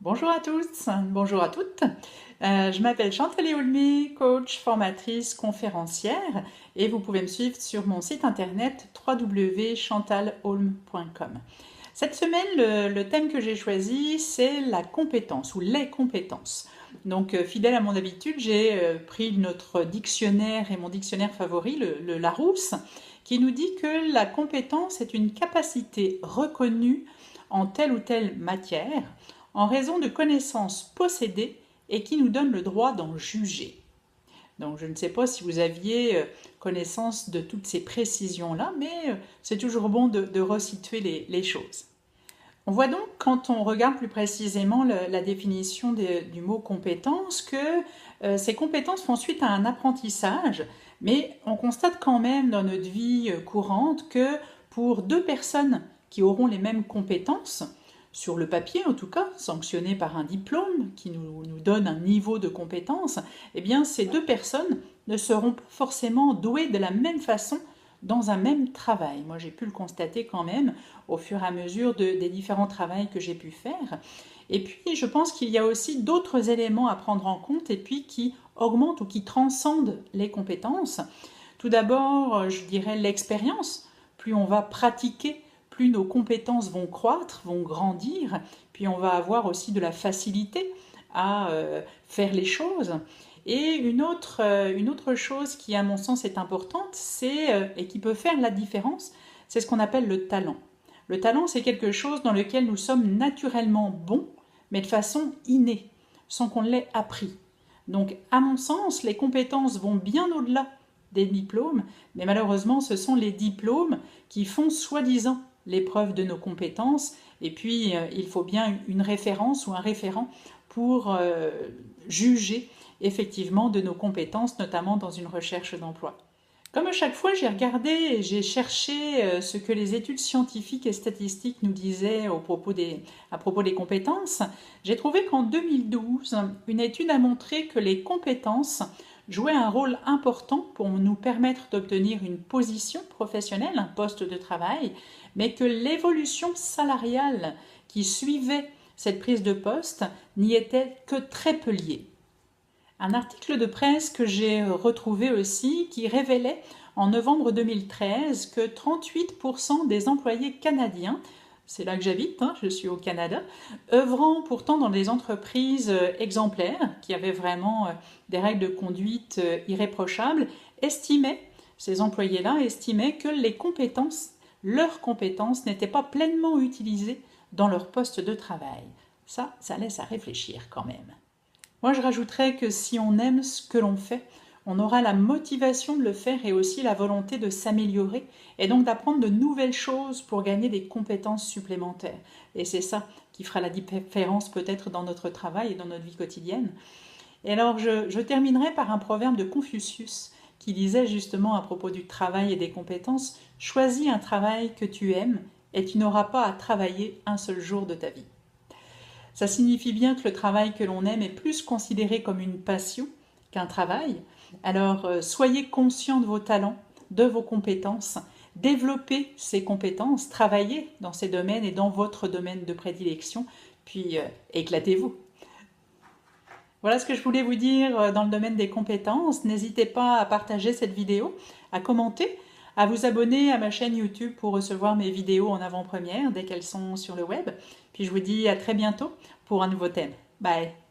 Bonjour à tous, bonjour à toutes. Je m'appelle Chantal Olmy, coach, formatrice, conférencière et vous pouvez me suivre sur mon site internet www.chantalholm.com. Cette semaine, le thème que j'ai choisi, c'est la compétence ou les compétences. Donc, fidèle à mon habitude, j'ai pris notre dictionnaire et mon dictionnaire favori, le Larousse, qui nous dit que la compétence est une capacité reconnue en telle ou telle matière en raison de connaissances possédées et qui nous donne le droit d'en juger. Donc je ne sais pas si vous aviez connaissance de toutes ces précisions-là, mais c'est toujours bon de resituer les choses. On voit donc, quand on regarde plus précisément la définition du mot compétence, que ces compétences font suite à un apprentissage, mais on constate quand même dans notre vie courante que pour deux personnes qui auront les mêmes compétences, sur le papier en tout cas, sanctionnées par un diplôme qui nous donne un niveau de compétence, eh bien ces deux personnes ne seront pas forcément douées de la même façon dans un même travail. Moi j'ai pu le constater quand même au fur et à mesure des différents travaux que j'ai pu faire. Et puis je pense qu'il y a aussi d'autres éléments à prendre en compte et puis qui augmentent ou qui transcendent les compétences. Tout d'abord, je dirais l'expérience. Plus on va pratiquer, plus nos compétences vont croître, vont grandir, puis on va avoir aussi de la facilité à faire les choses. Et une autre chose qui, à mon sens, est importante, et qui peut faire la différence, c'est ce qu'on appelle le talent. Le talent, c'est quelque chose dans lequel nous sommes naturellement bons, mais de façon innée, sans qu'on l'ait appris. Donc, à mon sens, les compétences vont bien au-delà des diplômes, mais malheureusement, ce sont les diplômes qui font soi-disant l'épreuve de nos compétences, et puis il faut bien une référence ou un référent pour juger effectivement de nos compétences, notamment dans une recherche d'emploi. Comme à chaque fois, j'ai regardé et j'ai cherché ce que les études scientifiques et statistiques nous disaient à propos des compétences. J'ai trouvé qu'en 2012, une étude a montré que les compétences jouaient un rôle important pour nous permettre d'obtenir une position professionnelle, un poste de travail, mais que l'évolution salariale qui suivait cette prise de poste n'y était que très peu liée. Un article de presse que j'ai retrouvé aussi qui révélait en novembre 2013 que 38% des employés canadiens, c'est là que j'habite, je suis au Canada, œuvrant pourtant dans des entreprises exemplaires, qui avaient vraiment des règles de conduite irréprochables, ces employés-là estimaient que leurs compétences n'étaient pas pleinement utilisées dans leur poste de travail. Ça laisse à réfléchir quand même. Moi, je rajouterais que si on aime ce que l'on fait, on aura la motivation de le faire et aussi la volonté de s'améliorer et donc d'apprendre de nouvelles choses pour gagner des compétences supplémentaires. Et c'est ça qui fera la différence peut-être dans notre travail et dans notre vie quotidienne. Et alors, je terminerai par un proverbe de Confucius qui disait justement à propos du travail et des compétences « Choisis un travail que tu aimes et tu n'auras pas à travailler un seul jour de ta vie ». Ça signifie bien que le travail que l'on aime est plus considéré comme une passion qu'un travail. Alors, soyez conscient de vos talents, de vos compétences, développez ces compétences, travaillez dans ces domaines et dans votre domaine de prédilection, puis éclatez-vous. Voilà ce que je voulais vous dire dans le domaine des compétences. N'hésitez pas à partager cette vidéo, à commenter, à vous abonner à ma chaîne YouTube pour recevoir mes vidéos en avant-première dès qu'elles sont sur le web. Puis je vous dis à très bientôt pour un nouveau thème. Bye!